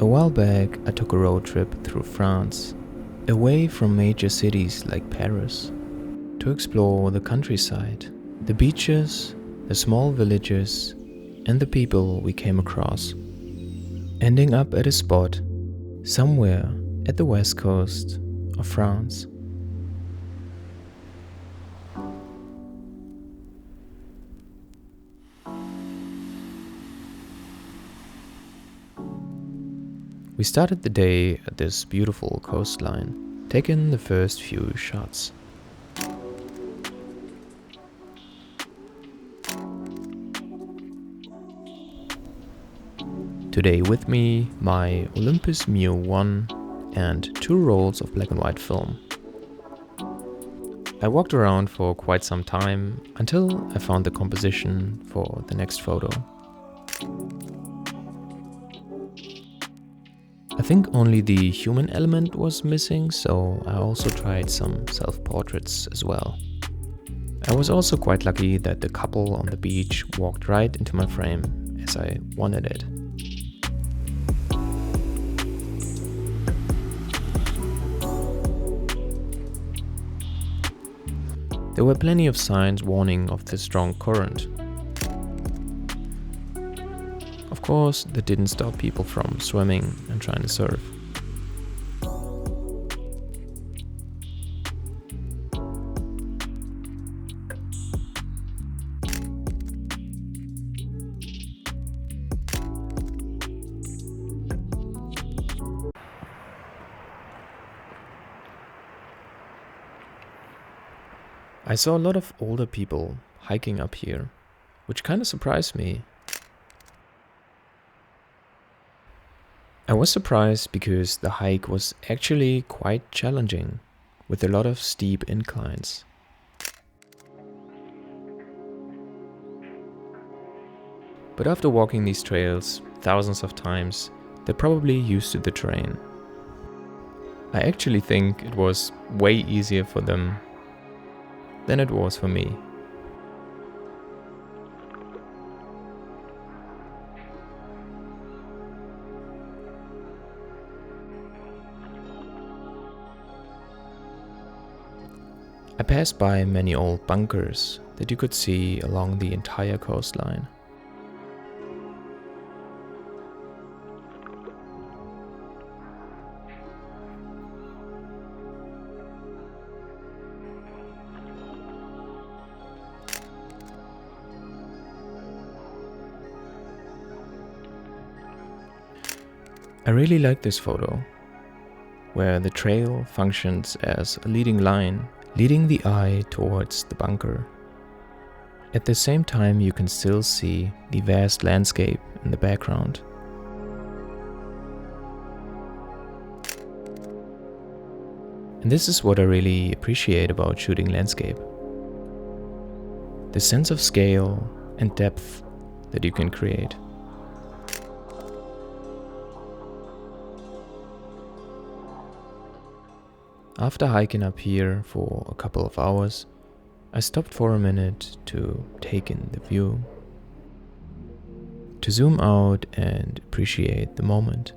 A while back, I took a road trip through France, away from major cities like Paris, to explore the countryside, the beaches, the small villages, and the people we came across, ending up at a spot somewhere at the west coast of France. We started the day at this beautiful coastline, taking the first few shots. Today with me, my Olympus Mio 1 and 2 rolls of black and white film. I walked around for quite some time until I found the composition for the next photo. I think only the human element was missing, so I also tried some self-portraits as well. I was also quite lucky that the couple on the beach walked right into my frame as I wanted it. There were plenty of signs warning of the strong current. Of course, that didn't stop people from swimming and trying to surf. I saw a lot of older people hiking up here, which kind of surprised me. I was surprised because the hike was actually quite challenging, with a lot of steep inclines. But after walking these trails thousands of times, they're probably used to the terrain. I actually think it was way easier for them than it was for me. I passed by many old bunkers that you could see along the entire coastline. I really like this photo, where the trail functions as a leading line, leading the eye towards the bunker. At the same time, you can still see the vast landscape in the background. And this is what I really appreciate about shooting landscape. The sense of scale and depth that you can create. After hiking up here for a couple of hours, I stopped for a minute to take in the view, to zoom out and appreciate the moment.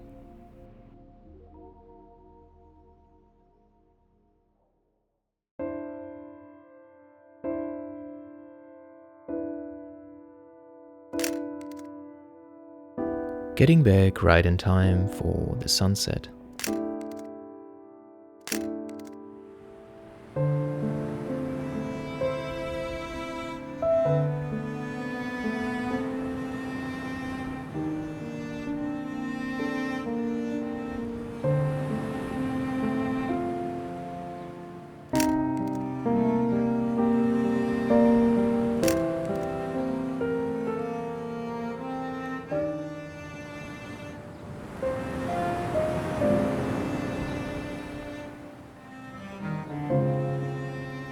Getting back right in time for the sunset.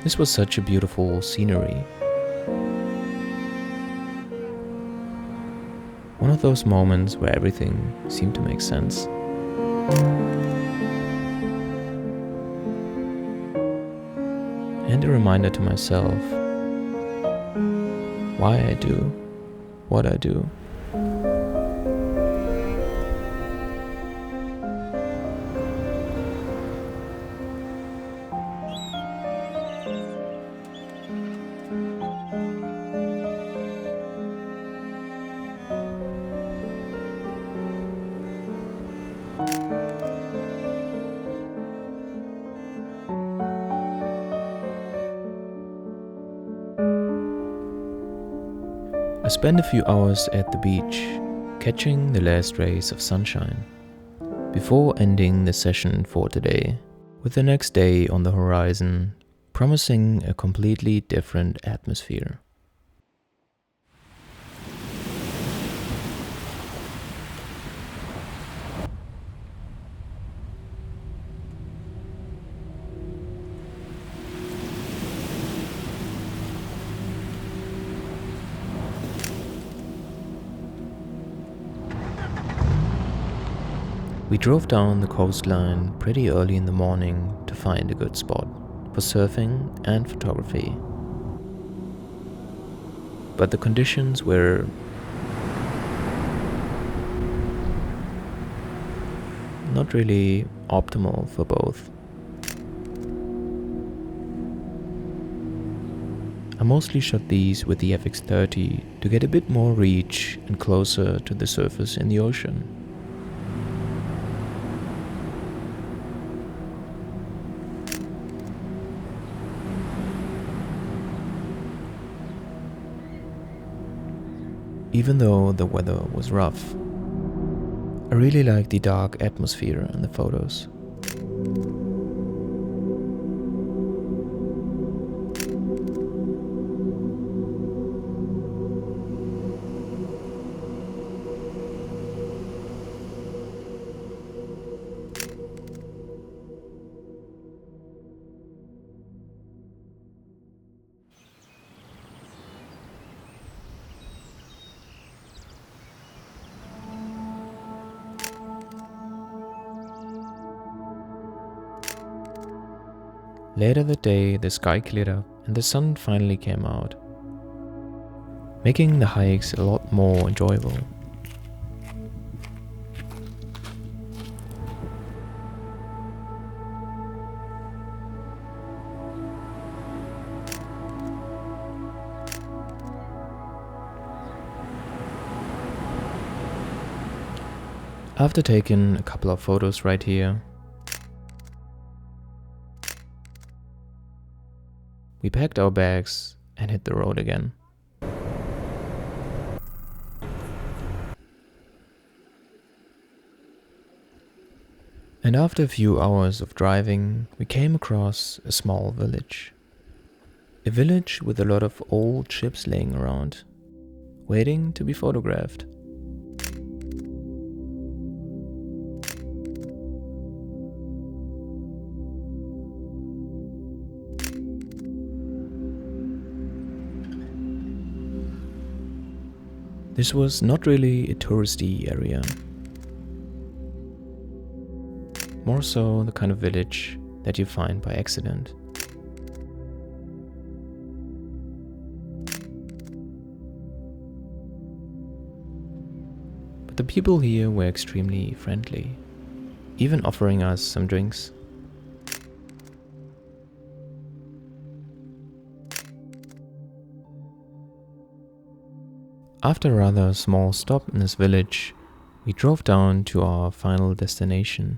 This was such a beautiful scenery. One of those moments where everything seemed to make sense. And a reminder to myself why I do what I do. spent a few hours at the beach, catching the last rays of sunshine, before ending the session for today, with the next day on the horizon, promising a completely different atmosphere. We drove down the coastline pretty early in the morning to find a good spot for surfing and photography. But the conditions were not really optimal for both. I mostly shot these with the FX30 to get a bit more reach and closer to the surface in the ocean. Even though the weather was rough, I really liked the dark atmosphere in the photos. Later that day, the sky cleared up and the sun finally came out, making the hikes a lot more enjoyable. After taking a couple of photos right here, we packed our bags and hit the road again. And after a few hours of driving, we came across a small village. A village with a lot of old ships laying around, waiting to be photographed. This was not really a touristy area. More so the kind of village that you find by accident. But the people here were extremely friendly, even offering us some drinks. After a rather small stop in this village, we drove down to our final destination.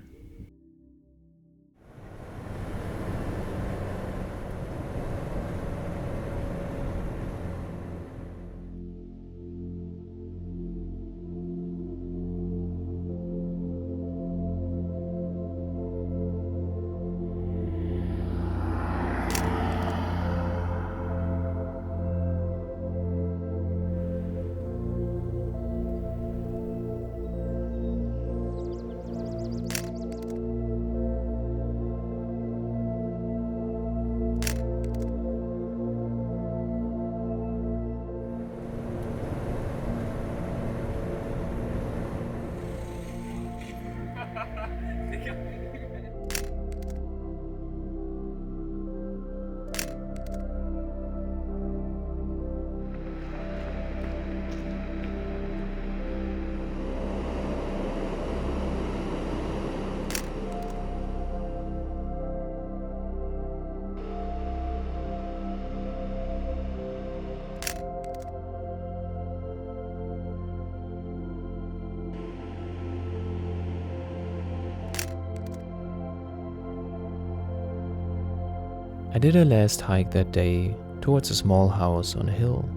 I did a last hike that day towards a small house on a hill.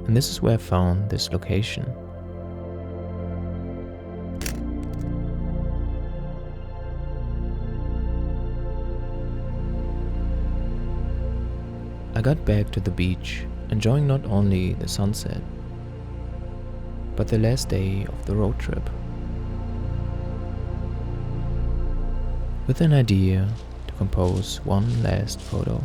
and this is where I found this location. I got back to the beach, enjoying not only the sunset, but the last day of the road trip, with an idea to compose one last photo.